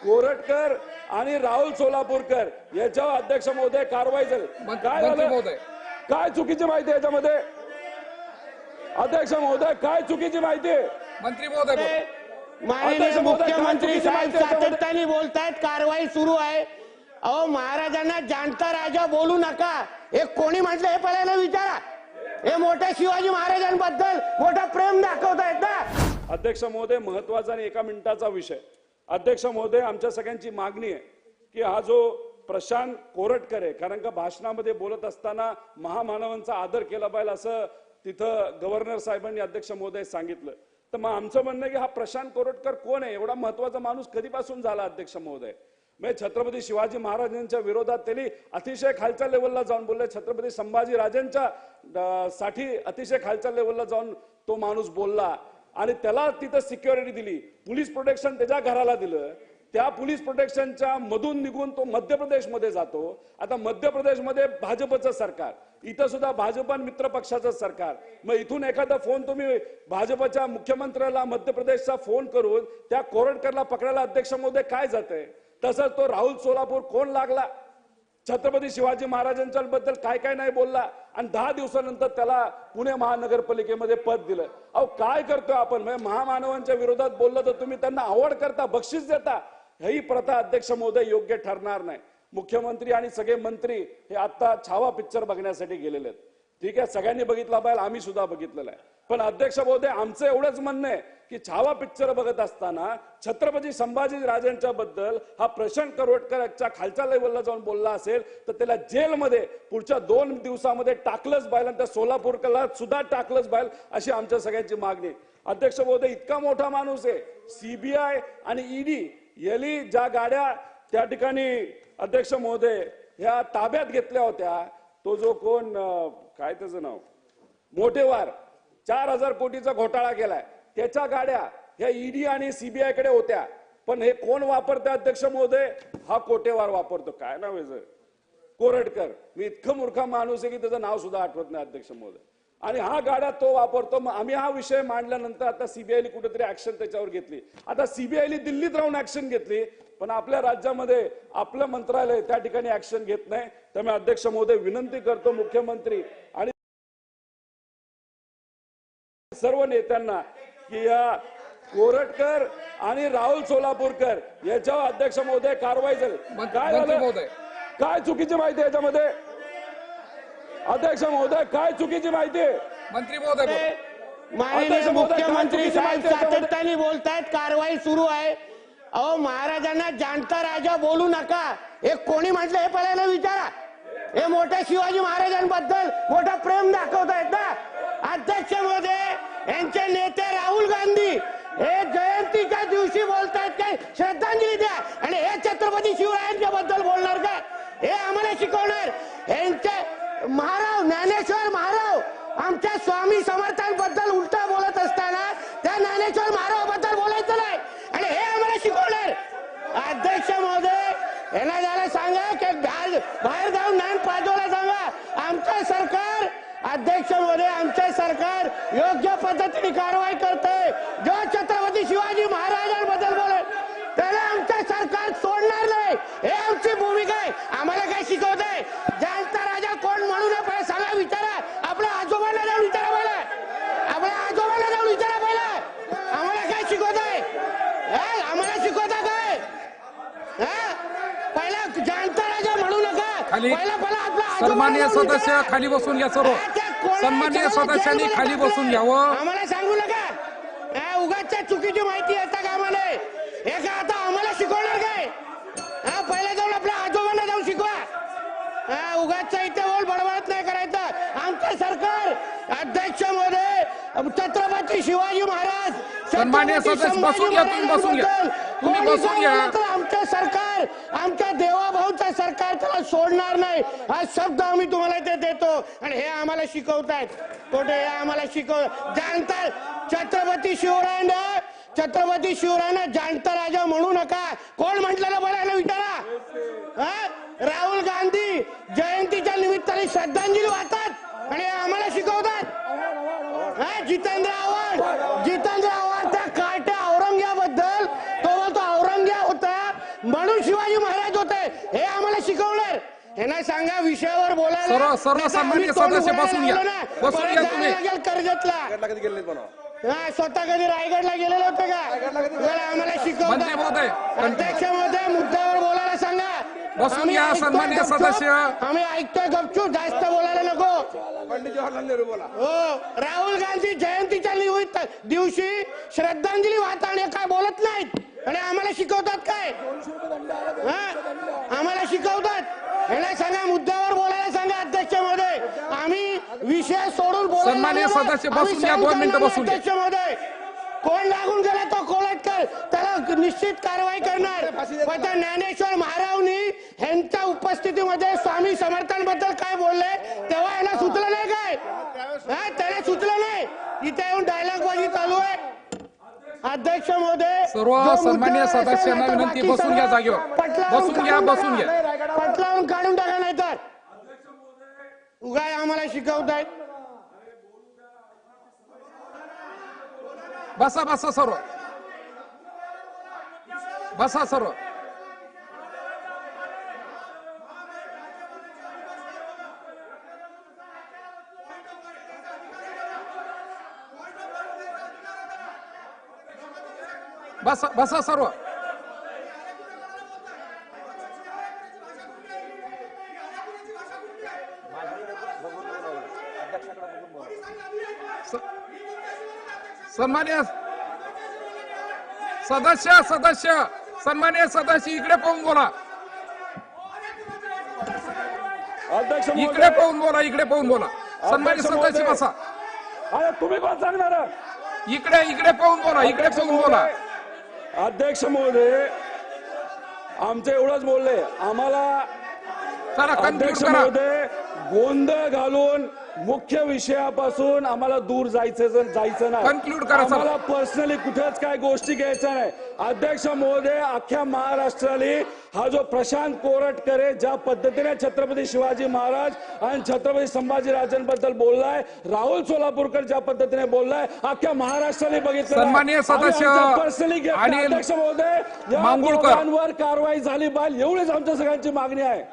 कोरटकर आणि राहुल सोलापूरकर याच्यावर अध्यक्ष महोदय कारवाई झाली. काय झालं? काय चुकीची माहिती आहे याच्यामध्ये? अध्यक्ष महोदय काय चुकीची माहिती आहे? मंत्री महोदय, माननीय मुख्यमंत्री साहेब सातत्याने बोलतायत, कारवाई सुरू आहे. अहो महाराजांना जाणता राजा बोलू नका हे कोणी म्हटलं हे पहिल्यांदा विचारा. हे मोठ्या शिवाजी महाराजांबद्दल मोठं प्रेम दाखवतायत ना. अध्यक्ष महोदय महत्वाचा आणि एका मिनिटाचा विषय. अध्यक्ष महोदय आमच्या सगळ्यांची मागणी आहे की हा जो प्रशांत कोरटकर आहे, कारण का भाषणामध्ये बोलत असताना महामानवांचा आदर केला पाहिजे असं तिथं गव्हर्नर साहेबांनी अध्यक्ष महोदय सांगितलं. तर मग आमचं म्हणणं आहे की हा प्रशांत कोरटकर कोण आहे? एवढा महत्वाचा माणूस कधीपासून झाला अध्यक्ष महोदय? म्हणजे छत्रपती शिवाजी महाराजांच्या विरोधात त्यांनी अतिशय खालच्या लेवलला जाऊन बोलले. छत्रपती संभाजी राजांच्या साठी अतिशय खालच्या लेवलला जाऊन तो माणूस बोलला आणि त्याला तिथं सिक्युरिटी दिली, पोलीस प्रोटेक्शन त्याच्या घराला दिलं. त्या पोलीस प्रोटेक्शनच्या मधून निघून तो मध्य प्रदेशमध्ये जातो. आता मध्य प्रदेशमध्ये भाजपचं सरकार, इथं सुद्धा भाजप आणि मित्र पक्षाचं सरकार. मग इथून एखादा फोन तुम्ही भाजपच्या मुख्यमंत्र्याला मध्य प्रदेशचा फोन करून त्या कोरटकरला पकडायला अध्यक्ष महोदय काय जातंय? तसंच तो राहुल सोलापूर कोण लागला, छत्रपती शिवाजी महाराजांच्या बद्दल काय काय नाही बोलला आणि 10 दिवसानंतर त्याला पुणे महानगरपालिकेमध्ये पद दिलं. अहो काय करतोय आपण? म्हणजे महामानवांच्या विरोधात बोललं तर तुम्ही त्यांना आवड करता, बक्षीस देता. ही प्रथा अध्यक्ष महोदय योग्य ठरणार नाही. मुख्यमंत्री आणि सगळे मंत्री हे आता छावा पिक्चर बघण्यासाठी गेलेले आहेत. ठीक आहे, सगळ्यांनी बघितला पाहिजे, आम्ही सुद्धा बघितलेला आहे. पण अध्यक्ष महोदय आमचं एवढंच म्हणणं आहे की छावा पिक्चर बघत असताना छत्रपती संभाजी राजांच्या बद्दल हा प्रशांत कोरटकरच्या खालच्या लेवलला जाऊन बोलला असेल तर त्याला जेलमध्ये पुढच्या 2 दिवसामध्ये टाकलंच पाहिजे आणि त्या सोलापूरला सुद्धा टाकलंच पाहिजे अशी आमच्या सगळ्यांची मागणी. अध्यक्ष महोदय इतका मोठा माणूस आहे, सीबीआय आणि ईडी यांनी ज्या गाड्या त्या ठिकाणी अध्यक्ष महोदय ह्या ताब्यात घेतल्या होत्या, तो जो कोण काय त्याचं नाव मोठेवार 4000 कोटीचा घोटाळा केलाय, त्याच्या गाड्या ह्या ईडी आणि सीबीआय कडे होत्या. पण हे कोण वापरते अध्यक्ष महोदय? हा कोटेवार वापरतो. काय नाव आहे कोरटकर. मी इतकं मूर्ख माणूस आहे की त्याचं नाव सुद्धा आठवत नाही अध्यक्ष महोदय. आणि हा गाड्या तो वापरतो. मग आम्ही हा विषय मांडल्यानंतर आता सीबीआयने कुठेतरी ऍक्शन त्याच्यावर घेतली. आता सीबीआयने दिल्लीत राहून ऍक्शन घेतली, पण आपल्या राज्यामध्ये आपलं मंत्रालय त्या ठिकाणी ऍक्शन घेत नाही. त्यामुळे अध्यक्ष महोदय विनंती करतो मुख्यमंत्री आणि सर्व नेत्यांना की या कोरटकर आणि राहुल सोलापूरकर याच्यावर अध्यक्ष महोदय कारवाई झाली. काय झालं? काय चुकीची माहिती आहे याच्यामध्ये? अध्यक्ष महोदय काय चुकीची माहिती आहे? मंत्री महोदय, माननीय मुख्यमंत्री साहेब सातत्याने बोलतायत, कारवाई सुरू आहे. अहो महाराजांना जाणता राजा बोलू नका हे कोणी म्हटलं हे पहिल्यांदा विचारा. हे मोठ्या शिवाजी महाराजांबद्दल मोठं प्रेम दाखवतायत ना. अध्यक्ष महोदय यांचे नेते राहुल गांधी हे जयंतीच्या दिवशी बोलतायत काय श्रद्धांजली द्या आणि हे छत्रपती शिवरायांच्या बद्दल बोलणार का? हे आम्हाला शिकवणार? यांचे महाराव ज्ञानेश्वर महाराव आमच्या स्वामी समर्थांबद्दल उलटा बोलत असताना त्या ज्ञानेश्वर महारावाबद्दल बोलायचं नाही आणि हे आम्हाला शिकवणार? अध्यक्ष महोदय यांना जरा सांगा की बाहेर जाऊन ज्ञान पाजवायला सांगा. आमचं सरकार अध्यक्ष महोदय आमचे सरकार योग्य पद्धतीने कारवाई करते. जो छत्रपती शिवाजी महाराजांबद्दल बोलेल त्याला आमचं सरकार सोडणार नाही. हे आमची भूमिका आहे. आम्हाला काय शिकवत आहे? जाणता राजा कोण म्हणून पहिला सांगा, विचारा. आपल्या आजोबांना जाऊन विचारा पहिला. आपल्या आजोबांना जाऊन विचारा पहिला. आम्हाला काय शिकवत आहे? आम्हाला शिकवता काय? पहिला जाणता राजा म्हणू नका. पहिला आपला सन्माननीय सदस्य खाली बसून घ्या. सर्व सन्माननीय सदस्यांनी खाली बसून घ्यावं. आम्हाला सांगू नका. उगाचच्या चुकीची माहिती येता कामा नये. हे का आता आम्हाला शिकवणार काय? पहिला जाऊन आपल्या आजोबांना जाऊन शिकवा. उगाचच्या इथे बोल बडबडत नाही करायचं. आमचं सरकार अध्यक्ष महोदय छत्रपती शिवाजी महाराज सन्माननीय सदस्य बसून घ्या. तुम्ही बसून घ्या. तुम्ही बसून घ्या. आमचं सरकार आमच्या देवाभाऊचं सरकार त्याला सोडणार नाही हा शब्द आम्ही तुम्हाला इथे देतो. आणि हे आम्हाला शिकवतायत कुठे? हे आम्हाला जाणतात. छत्रपती शिवरायांना जाणता राजा म्हणू नका. कोण म्हटलेलं बोलायला विचारा. राहुल गांधी जयंतीच्या निमित्ताने श्रद्धांजली वाहतात आणि आम्हाला शिकवतात. जितेंद्र आव्हाड त्या काट्या औरंग्याबद्दल तो बोलतो औरंग्या होता म्हणून शिवाजी महाराज होते हे आम्हाला शिकवलं. यांना सांगा विषयावर बोलायला. सर्व सन्माननीय सदस्य बसून घ्या. बसून घ्या तुम्ही. कर्जतला स्वतः कधी रायगडला गेलेले होते का? आम्हाला मंत्री शिकवतात. महोदय अध्यक्ष महोदय मुद्द्यावर बोलायला सांगा. बसून घ्या सन्माननीय सदस्य. आम्ही ऐकतोय गपचूप, जास्त बोलायला नको. पंडित जवाहरलाल नेहरू बोला. हो, राहुल गांधी जयंतीच्या दिवशी श्रद्धांजली वाहताना काय बोलत नाहीत आणि आम्हाला शिकवतात काय? आम्हाला शिकवतात. ह्याला सांगा मुद्द्यावर बोलायला सांगा. अध्यक्ष महोदय आम्ही विषय सोडून बोलायला सन्माननीय लागलो ना, सदस्य आम्ही बसून घ्या, सहन 2 मिनिटं करणार बसून नाही. घ्या. अध्यक्ष महोदय कोण लागून गेला तो कोलटकर त्याला निश्चित कारवाई करणार. पण त्या ज्ञानेश्वर महारावनी ह्यांच्या उपस्थितीमध्ये स्वामी समर्थांबद्दल काय बोलले तेव्हा याला सुचलं नाही काय? त्याला सुचलं नाही. इथे येऊन डायलॉग बाजी चालू आहे. अध्यक्ष महोदय सर्व सन्माननीय सदस्यांना विनंती, बसून घ्या जागेवर. बसून घ्या, बसून घ्या. पटलावून काढून टाका, नाही तर उगाय आम्हाला शिकवतायत. बसा बसा सर्व. बसा सर्व. बसा बसा सर्व. सन्मान्य सदस्य सन्मान्य सदस्य इकडे पाहून बोला. अध्यक्ष इकडे महोदय, पाहून बोला. इकडे पाहून बोला. सन्मान्य अध्यक्ष सदस्य महोदय. बसा. अरे तुम्ही कोण सांगणार? इकडे पाहून बोला. इकडे पाहून बोला. अध्यक्ष महोदय आमचं एवढंच बोलले. आम्हाला चला कन्क्लूड अध्यक्ष करा. महोदय गोंधळ घालून मुख्य विषयापासून आम्हाला दूर जायचं नाही. Conclude करा, सर. आम्हाला पर्सनली कुठेच काय गोष्टी घ्यायच्या नाही. अध्यक्ष महोदय अख्ख्या महाराष्ट्राला हा जो प्रशांत कोरटकर ज्या पद्धतीने छत्रपती शिवाजी महाराज आणि छत्रपती संभाजीराजांबद्दल बोललाय, राहुल सोलापूरकर ज्या पद्धतीने बोललाय, अख्ख्या महाराष्ट्राने बघितलं. सन्माननीय सदस्य पर्सनली अनिल अध्यक्ष महोदय या मांगुळकर. दोघांवर कारवाई झाली पाहिजे एवढीच आमच्या सगळ्यांची मागणी आहे.